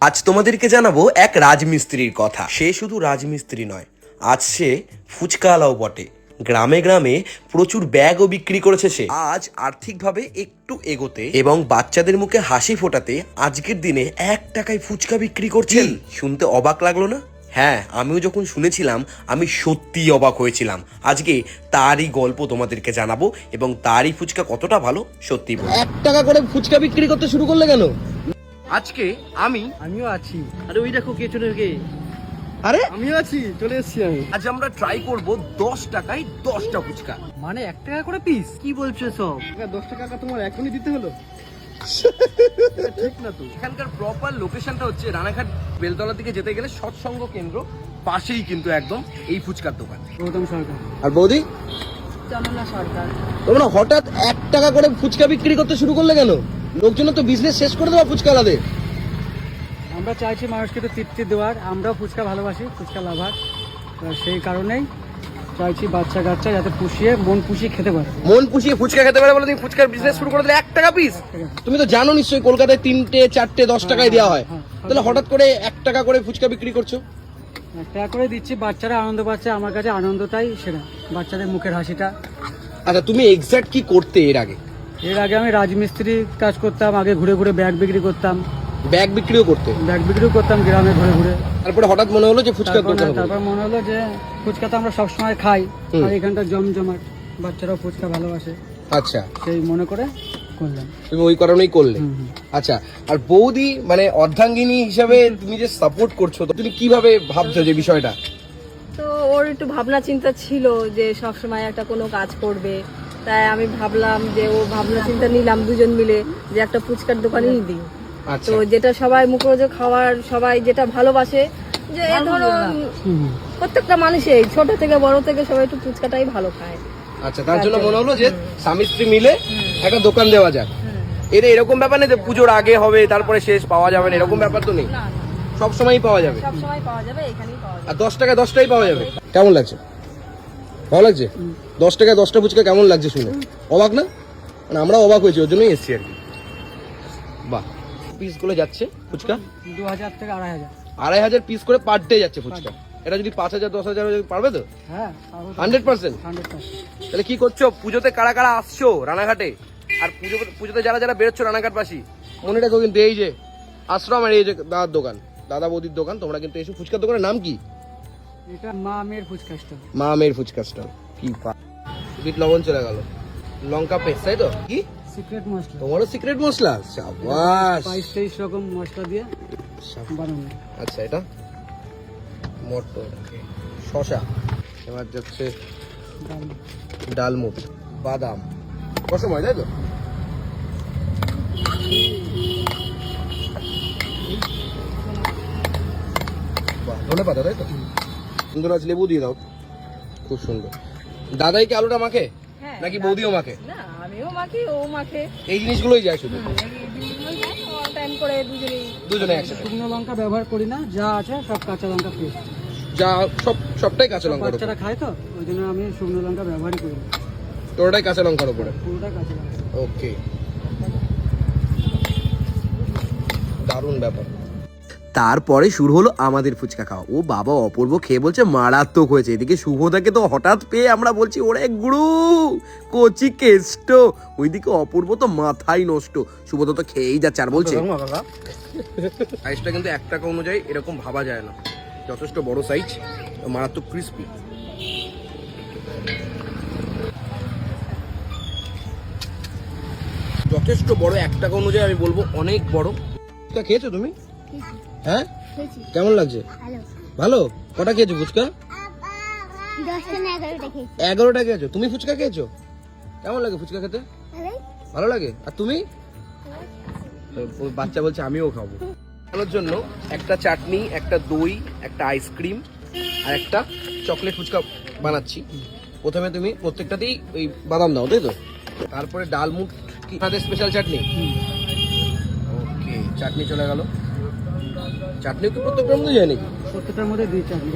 আজ তোমাদেরকে জানাবো এক রাজমিস্ত্রির কথা। সে শুধু রাজমিস্ত্রি নয়, আজ সে ফুচকাওয়ালাও বটে। গ্রামে গ্রামে প্রচুর ব্যাগও বিক্রি করেছে সে। আজ আর্থিকভাবে একটু এগোতে এবং বাচ্চাদের মুখে হাসি ফোটাতে আজকের দিনে 1 টাকায় ফুচকা বিক্রি করছেন। শুনতে অবাক লাগলো না? হ্যাঁ, আমিও যখন শুনেছিলাম আমি সত্যি অবাক হয়েছিলাম। আজকে তারই গল্প তোমাদেরকে জানাবো এবং তারই ফুচকা কতটা ভালো সত্যি বলবো। 1 টাকা করে ফুচকা বিক্রি করতে শুরু করলে কেন? আজকে আমিও আছি। আরে ওই দেখো কে চলে গে। আরে আমিও আছি, চলে এসেছি আমি। আজ আমরা ট্রাই করব 10 টাকায় 10টা ফুচকা। মানে 1 টাকা করে পিস? কি বলছো সব? 10 টাকা তোমার এখনই দিতে হলো? ঠিক না তো। এখানকার প্রপার লোকেশনটা হচ্ছে রানাঘাট বেলতলা থেকে যেতে গেলে সৎসঙ্গ কেন্দ্র পাশেই কিন্তু একদম এই ফুচকার দোকান। গৌতম সরকার। আর বৌদি, চন্দনা সরকার। তোমরা হঠাৎ 1 টাকা করে ফুচকা বিক্রি করতে শুরু করলে কেন? লোকজন তো বিজনেস শেষ করে দেওয়া ফুচকাওয়ালাদের। আমরা চাইছি মানুষকে একটু তৃপ্তি দেওয়ার। আমরাও ফুচকা ভালোবাসি, ফুচকা লাভার। সেই কারণেই চাইছি বাচ্চা কাচ্চা যাতে মন পুষিয়ে খেতে পারে। মন পুষিয়ে ফুচকা খেতে পারে বলে তুমি ফুচকার বিজনেস শুরু করে দিলে 1 টাকা পিস। তুমি তো জানো নিশ্চয়ই কলকাতায় 3টে 4টে 10 টাকায় দেওয়া হয়। তাহলে হঠাৎ করে 1 টাকা করে ফুচকা বিক্রি করছো? 1 টাকা করে দিচ্ছি, বাচ্চারা আনন্দ পাচ্ছে। আমার কাছে আনন্দটাই সেরা, বাচ্চাদের মুখের হাসিটা। আচ্ছা, তুমি এক্স্যাক্ট কি করতে এর আগে? এর আগে আমি রাজমিস্ত্রি কাজ করতাম। আগে ঘুরে ঘুরে ব্যাগ বিক্রি করতাম। ব্যাগ বিক্রিও করতে? ব্যাগ বিক্রিও করতাম গ্রামে ঘুরে ঘুরে। তারপরে হঠাৎ মনে হলো যে ফুচকার দোকান হবে। তারপর মনে হলো যে ফুচকা তো আমরা সবসময় খাই, আর এখানটা জমজমাট, বাচ্চারাও ফুচকা ভালোবাসে, আচ্ছা, সেই মনে করে করলাম। তুমি ওই কারণেই করলে। আচ্ছা, আর বৌদি মানে অর্ধাঙ্গিনী হিসাবে তুমি যে সাপোর্ট করছো, তো তুমি কিভাবে ভাবছো যে বিষয়টা? তো ওর একটু ভাবনা চিন্তা ছিল যে সব সময় একটা কোনো কাজ করবে, তাই আমি ভাবলাম যে ও ভাবনা চিন্তা নিলাম দুজন মিলে যে একটা ফুচকার দোকানই দিই। আচ্ছা, তো যেটা সবাই মুখরোচক খাওয়ার, সবাই যেটা ভালোবাসে, যে এই ধরো প্রত্যেকটা মানুষই ছোট থেকে বড় থেকে সবাই একটু ফুচকাটাই ভালো খায়। আচ্ছা, তার জন্য মনে হলো যে স্বামী স্ত্রী মিলে একটা দোকান দেওয়া যাক। এটা এরকম ব্যাপার নেই যে পুজোর আগে হবে তারপরে শেষ পাওয়া যাবে না, এরকম ব্যাপার তো নেই। না, সব সময়ই পাওয়া যাবে, সব সময় পাওয়া যাবে, এখানেই পাওয়া যাবে। আর 10 টাকায় 10টাই পাওয়া যাবে। কেমন লাগছে? ভালো লাগছে? 10 টাকায় 10টা ফুচকা কেমন লাগছে শুনে? অবাক না? মানে আমরা অবাক হয়েছি, ওর জন্যই এসছি আর কি। বাহ, পিস গুলো যাচ্ছে ফুচকা 2000 থেকে 2500। 2500 পিস করে পার ডে যাচ্ছে ফুচকা। এটা যদি 5000 10,000 পারবে তো? হ্যাঁ, 100%। 100%। তাহলে কি করছো? পুজোতে কারা কারা আসছো রানাঘাটে? আর পুজোতে যারা যারা বেরোচ্ছো রানাঘাট পাশি, মনে রাখো কিন্তু এই যে আশ্রম আর এই যে দাদার দোকান, দাদা বৌদির দোকান, তোমরা কিন্তু এসো। ফুচকার দোকানের নাম কি? এটা মা মেয়ের ফুচকা স্টল। মা মেয়ের ফুচকা স্টল। কি বিট লবণ চলে গেল, লঙ্কা পেস্ট, তাই তো? কি সিক্রেট মশলা? তোমারও সিক্রেট মশলা? শাবাশ। 22-23 রকম মশলা দিয়ে বানানো। আচ্ছা, এটা মটর, শশা, এবার যাচ্ছে ডালমুট, বাদাম, রসময়, তাই তো? ধনে পাতা, তাই তো? সুন্দর আছে, লেবু দিয়ে দাও, খুব সুন্দর। দাদাই কি আলুটা মাখে হ্যাঁ, নাকি বৌদিও মাখে? না, আমিও মাখি, ও মাখে। এই জিনিসগুলোই যায় শুধু, টাইম করে দুজনে একসাথে। শুকনো লঙ্কা ব্যবহার করি না, যা আছে সব কাঁচা লঙ্কা পেস্ট। যা সবটাই কাঁচা লঙ্কার উপর। বাচ্চারা খায় তো ওই জন্য আমি শুকনো লঙ্কা ব্যবহারই করি না, তোরটাই কাঁচা লঙ্কার উপরে। পুরোটা কাঁচা লঙ্কা। ওকে, দারুণ ব্যাপার। তারপরে শুরু হলো আমাদের ফুচকা খাওয়া। ও বাবা, অপূর্ব খেয়ে বলছে মারাত্মক হয়েছে। এদিকে শুভদাকে তো হঠাৎ পেয়ে আমরা বলছি ওরে গুরু কচি কেষ্ট, ওইদিকে অপূর্ব তো মাথাই নষ্ট। শুভদা তো খেয়েই যাচ্ছে আর বলছে সাইজটা কিন্তু 1 টাকা অনুযায়ী এরকম ভাবা যায় না, যথেষ্ট বড় সাইজ, মারাত্মক ক্রিস্পি। যথেষ্ট বড়, 1 টাকা অনুযায়ী আমি বলবো অনেক বড়। ফুচকা খেয়েছো তুমি? হ্যাঁ, কেমন লাগছে? ভালো। কটা খেয়েছো ফুচকা? 11টা খেয়েছো। তুমি ফুচকা খেয়েছো? কেমন লাগে ফুচকা খেতে? ভালো লাগে। আর তুমি? বাচ্চা বলছে আমিও খাবো। খাওয়ানোর জন্য একটা চাটনি, একটা দই, একটা আইসক্রিম আর একটা চকলেট ফুচকা বানাচ্ছি। প্রথমে তুমি প্রত্যেকটাতেই ওই বাদাম দাও, তাই তো? তারপরে ডালমুট, কি তাদের স্পেশাল চাটনি? ওকে, চাটনি চলে গেল। চাটনিও কি প্রত্যেকটার মধ্যে যায় নাকি? প্রত্যেকটার মধ্যে দুই চাটনি।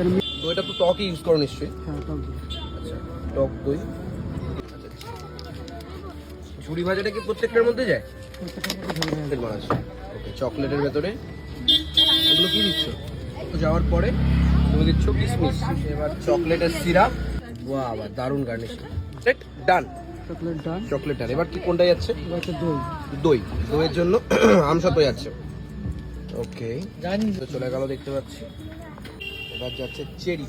দইটা তো টকই ইউজ করো নিশ্চয়ই? হ্যাঁ, টক দই। আচ্ছা, টক দই। ঝুড়ি ভাজাটা কি প্রত্যেকটার মধ্যে যায়? প্রত্যেকটার মধ্যে ঝোল হয়। ওকে, চকলেটের ভেতরে এগুলো কি দিচ্ছ? তো যাওয়ার পরে তুমি দিচ্ছ কিসমিস, এবার চকলেটের সিরাপ। বাহ, দারুণ গার্নিশ। ডান, চকলেট ডান। চকলেট ডান। এবার কি কোনটা যাচ্ছে? এবার হচ্ছে দই। দই, দইয়ের জন্য আমসত্ব যাচ্ছে। ওকে, তো চলে গেল দেখতে পাচ্ছি। এবার যাচ্ছে চেরি,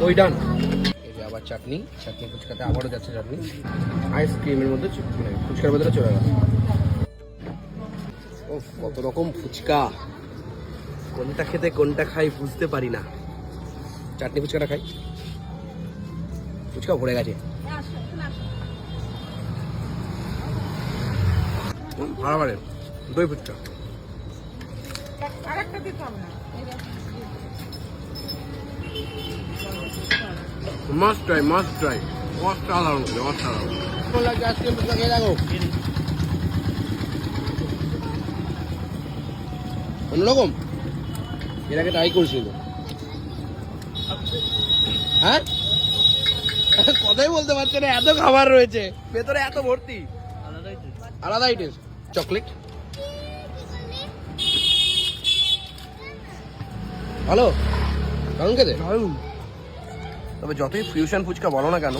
দই ডান। এই যে আবার চাটনি, চাটনি ফুচকাতে আবারও যাচ্ছে চাটনি। আইসক্রিমের মধ্যে মানে ফুচকার ভেতরে চলে গেল। ও কত রকম ফুচকা, কোনটা খেতে কোনটা খাই বুঝতে পারি না। চাটনি ফুচকাটা খাই, ফুচকা ভরে গেছে। বাড়াবাড়ে দই fuchka. Must try, must try. অসাধারণ, অসাধারণ। কেমন লাগছে আইসক্রিম ফুচকা খেয়ে দেখো, অন্যরকম। এর আগে ট্রাই করছিল। হ্যাঁ, কথাই বলতে পারছে না, এত খাবার রয়েছে ভেতরে, এত ভর্তি, আলাদাই টেস্ট। চকলেট ভালো, দারুণ খেতে। তবে যতই ফিউশন ফুচকা বলো না কেন,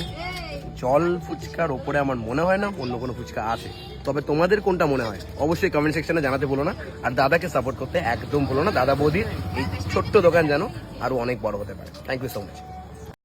জল ফুচকার ওপরে আমার মনে হয় না অন্য কোনো ফুচকা আছে। তবে তোমাদের কোনটা মনে হয় অবশ্যই কমেন্ট সেকশনে জানাতে ভুলো না। আর দাদাকে সাপোর্ট করতে একদম ভুলো না। দাদা বৌদির এই ছোট্ট দোকান যেন আরো অনেক বড় হতে পারে। Thank you so much.